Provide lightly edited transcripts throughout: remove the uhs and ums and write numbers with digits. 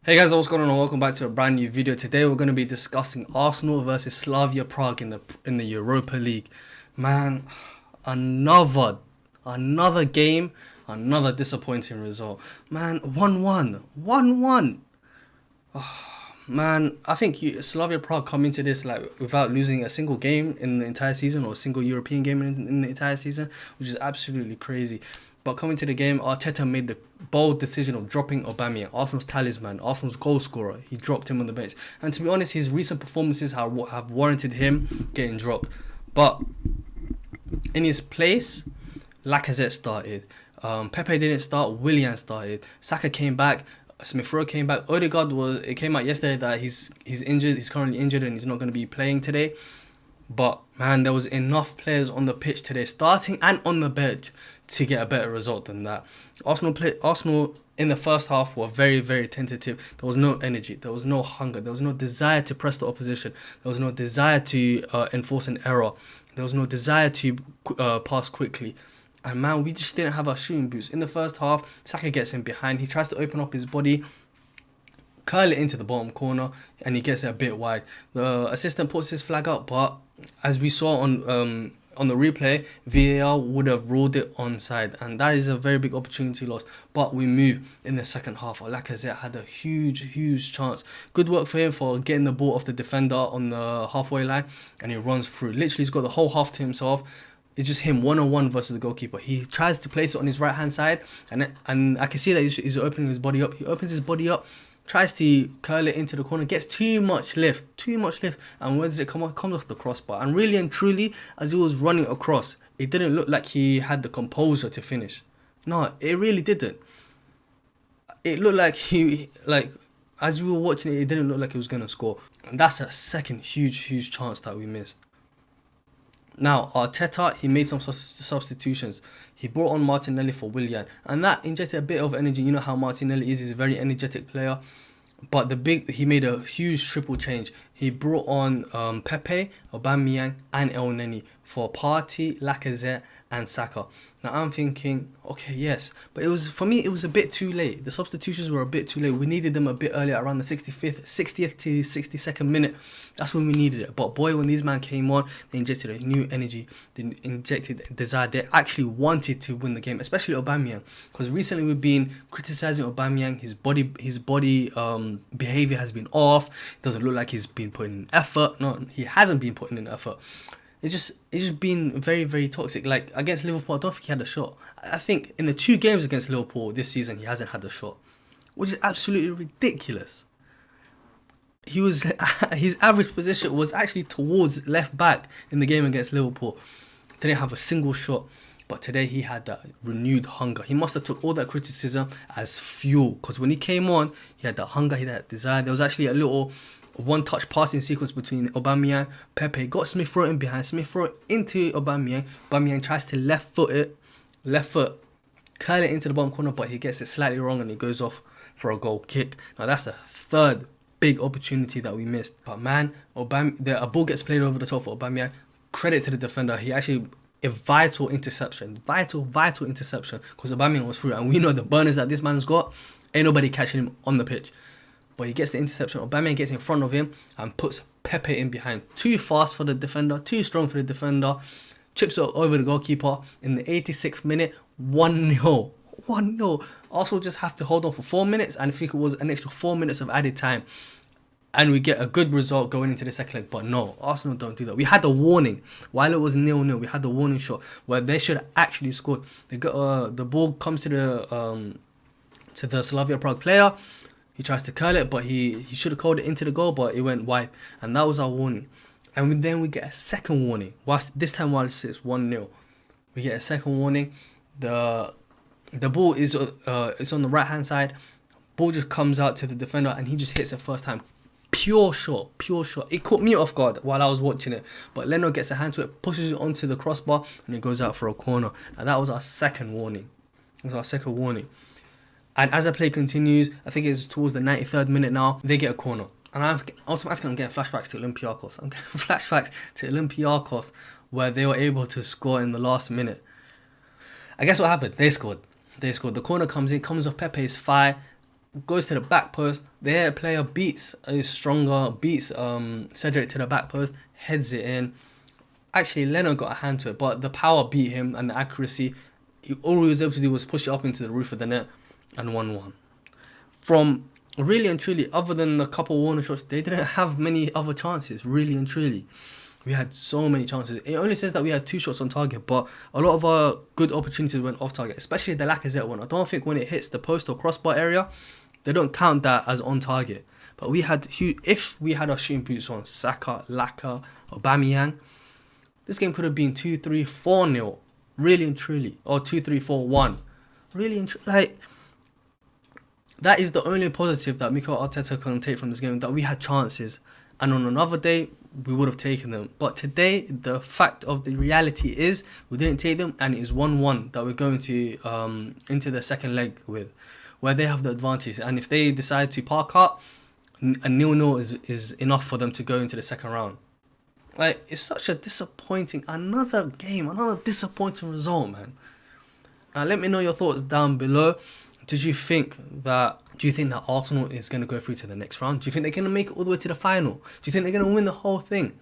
Hey guys, what's going on and welcome back to a brand new video. Today we're going to be discussing Arsenal versus Slavia Prague in the Europa League. Man, another game, another disappointing result. Man, 1-1. 1-1. Man, I think Slavia Prague come into this like without losing a single game in the entire season or a single European game in the entire season, which is absolutely crazy. But coming to the game, Arteta made the bold decision of dropping Aubameyang, Arsenal's talisman, Arsenal's goal scorer. He dropped him on the bench. And to be honest, his recent performances have warranted him getting dropped. But in his place, Lacazette started. Pepe didn't start, Willian started. Saka came back. Smith Rowe came back. It came out yesterday that he's injured. He's currently injured and he's not going to be playing today. But man, there was enough players on the pitch today, starting and on the bench, to get a better result than that. Arsenal in the first half were very, very tentative. There was no energy. There was no hunger. There was no desire to press the opposition. There was no desire to enforce an error. There was no desire to pass quickly. And man, we just didn't have our shooting boots. In the first half, Saka gets in behind. He tries to open up his body, curl it into the bottom corner, and he gets it a bit wide. The assistant puts his flag up, but as we saw on the replay, VAR would have ruled it onside, and that is a very big opportunity lost. But we move in the second half. Lacazette had a huge chance. Good work for him for getting the ball off the defender on the halfway line, and he runs through. Literally, he's got the whole half to himself. It's just him one-on-one versus the goalkeeper. He tries to place it on his right hand side, and I can see that he's opening his body up. He opens his body up, tries to curl it into the corner, gets too much lift, and where does it come off? It comes off the crossbar. And really and truly, as he was running across, it didn't look like he had the composure to finish. No, it really didn't. It looked like as we were watching it, it didn't look like he was going to score. And that's a second huge chance that we missed. Now, Arteta, he made some substitutions. He brought on Martinelli for Willian, and that injected a bit of energy. You know how Martinelli is. He's a very energetic player. But he made a huge triple change. He brought on Pepe, Aubameyang, and Elneny for Partey, Lacazette, and Saka. Now I'm thinking, okay, yes, but it was a bit too late. The substitutions were a bit too late. We needed them a bit earlier, around the 60th to 62nd minute. That's when we needed it. But boy, when these men came on, they injected a new energy. They injected desire. They actually wanted to win the game, especially Aubameyang, because recently we've been criticizing Aubameyang. His body behavior has been off. It doesn't look like he's been putting in effort. No, he hasn't been putting in effort. It's just been very, very toxic. Like against Liverpool, I don't think he had a shot. I think in the 2 games against Liverpool this season, he hasn't had a shot, which is absolutely ridiculous. His average position was actually towards left back in the game against Liverpool. Didn't have a single shot, but today he had that renewed hunger. He must have took all that criticism as fuel, because when he came on, he had that hunger, he had that desire. There was actually a little one-touch passing sequence between Aubameyang, Pepe, got Smith Rowe in behind, Smith Rowe into Aubameyang. Aubameyang tries to left foot, curl it into the bottom corner, but he gets it slightly wrong and he goes off for a goal kick. Now that's the third big opportunity that we missed. But man, a ball gets played over the top for Aubameyang. Credit to the defender. He actually a vital interception, vital interception, because Aubameyang was through, and we know the burners that this man's got. Ain't nobody catching him on the pitch. But he gets the interception. Aubameyang gets in front of him and puts Pepe in behind. Too fast for the defender, too strong for the defender. Chips it over the goalkeeper in the 86th minute. 1-0. 1-0. Arsenal just have to hold on for 4 minutes, and I think it was an extra 4 minutes of added time. And we get a good result going into the second leg. But no, Arsenal don't do that. We had the warning. While it was 0-0, we had the warning shot where they should have actually scored. They got the ball comes to the Slavia Prague player. He tries to curl it, but he should have called it into the goal, but it went wide. And that was our warning. And then we get a second warning. This time it's 1-0. We get a second warning. The ball is it's on the right-hand side. Ball just comes out to the defender, and he just hits it first time. Pure shot. It caught me off guard while I was watching it. But Leno gets a hand to it, pushes it onto the crossbar, and it goes out for a corner. And that was our second warning. And as the play continues, I think it's towards the 93rd minute now, they get a corner. And I'm getting flashbacks to Olympiacos. Where they were able to score in the last minute. I guess what happened? They scored. The corner comes off Pepe's thigh. goes to the back post. Their player is stronger, beats Cedric to the back post, heads it in. Actually, Leno got a hand to it, but the power beat him and the accuracy. All he was able to do was push it up into the roof of the net and 1-1. From really and truly, other than the couple Warner shots, they didn't have many other chances, really and truly. We had so many chances. It only says that we had 2 shots on target, but a lot of our good opportunities went off target, especially the Lacazette one. I don't think when it hits the post or crossbar area, they don't count that as on target. But if we had our shooting boots on, Saka, Laka, Aubameyang, this game could have been 2-3, 4-0, really and truly, or 2-3, 4-1. Really and truly, that is the only positive that Mikel Arteta can take from this game, that we had chances. And on another day, we would have taken them. But today, the fact of the reality is we didn't take them, and it is 1-1 that we're going to into the second leg with, where they have the advantage. And if they decide to park up, a 0-0 is enough for them to go into the second round. It's such a disappointing, another disappointing result, man. Let me know your thoughts down below. Do you think that Arsenal is going to go through to the next round? Do you think they're going to make it all the way to the final? Do you think they're going to win the whole thing?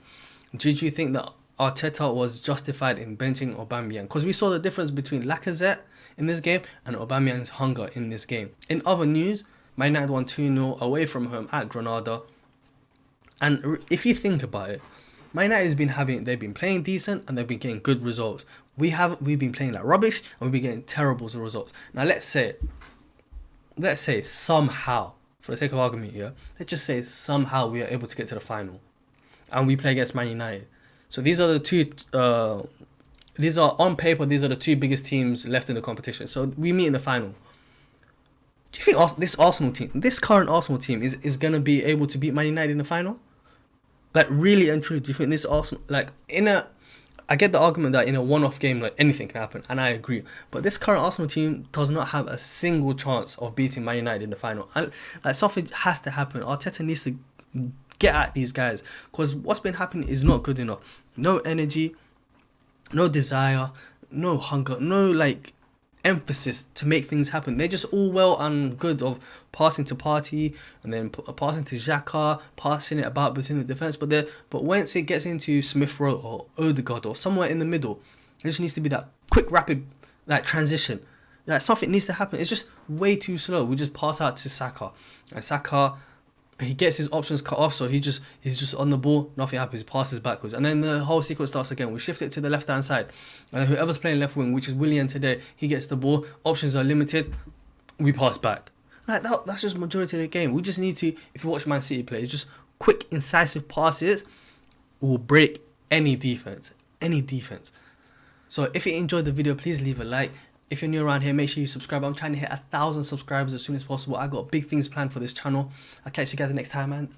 Did you think that Arteta was justified in benching Aubameyang? Because we saw the difference between Lacazette in this game and Aubameyang's hunger in this game. In other news, Man United won 2-0 away from home at Granada. And if you think about it, Man United they've been playing decent and they've been getting good results. We've been playing like rubbish and we've been getting terrible results. Now let's say somehow, for the sake of argument here, let's just say somehow we are able to get to the final and we play against Man United. So these are the two, on paper, these are the 2 biggest teams left in the competition. So we meet in the final. Do you think this current Arsenal team is going to be able to beat Man United in the final? Really and truly, do you think this Arsenal, I get the argument that in a one-off game, anything can happen, and I agree. But this current Arsenal team does not have a single chance of beating Man United in the final. And something has to happen. Arteta needs to get at these guys, because what's been happening is not good enough. No energy, no desire, no hunger, no emphasis to make things happen. They're just all well and good of passing to Partey and then passing to Xhaka, passing it about between the defence, but once it gets into Smith Rowe or Odegaard or somewhere in the middle, there just needs to be that quick, rapid transition. Something needs to happen. It's just way too slow. We just pass out to Saka, and Saka, he gets his options cut off, so he's just on the ball, nothing happens, he passes backwards, and then the whole sequence starts again. We shift it to the left hand side, and whoever's playing left wing, which is Willian today, he gets the ball, options are limited, we pass back. That's just majority of the game. We just need to, if you watch Man City play, it's just quick, incisive passes will break any defense. So if you enjoyed the video, please leave a like. If you're new around here, make sure you subscribe. I'm trying to hit 1,000 subscribers as soon as possible. I got big things planned for this channel. I'll catch you guys next time, man.